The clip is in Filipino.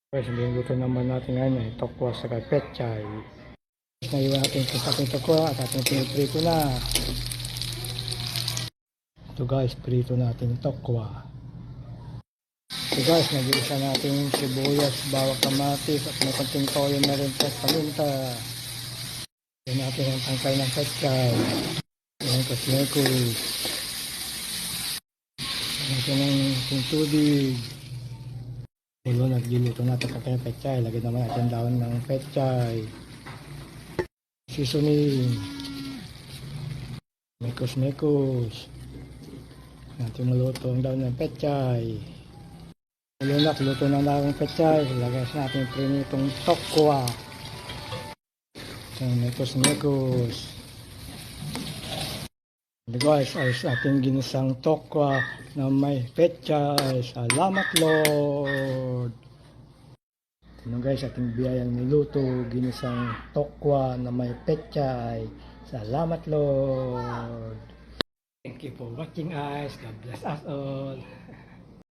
Guys, niluluto naman natin ngayon ay tokwa sa pechay. Ngayon natin kung sa ating tokwa at ating piniprito na. Ito guys, prito natin tokwa. Ito guys, nag-iisa natin sibuyas, bawang, kamatis at may konting toyo na rin at paminta. Ito natin ang tangkay ng pechay. Ayan ko sinekos. Ito ng tubig. Ulo, nagluluto natin sa kanyang pechay. Lagyan naman natin daon ng pechay. Seasoning. Mekos-mekos. Natin maluto ang daon ng pechay. Ulo na, luto ng daon ng pechay. Lagyan natin prinitong tokwa. Mekos-mekos. Guys, ay sa ating ginisang tokwa na may pechay. Salamat Lord! Ano guys, ating biyayang niluto, ginisang tokwa na may pechay. Salamat Lord! Thank you for watching guys. God bless us all.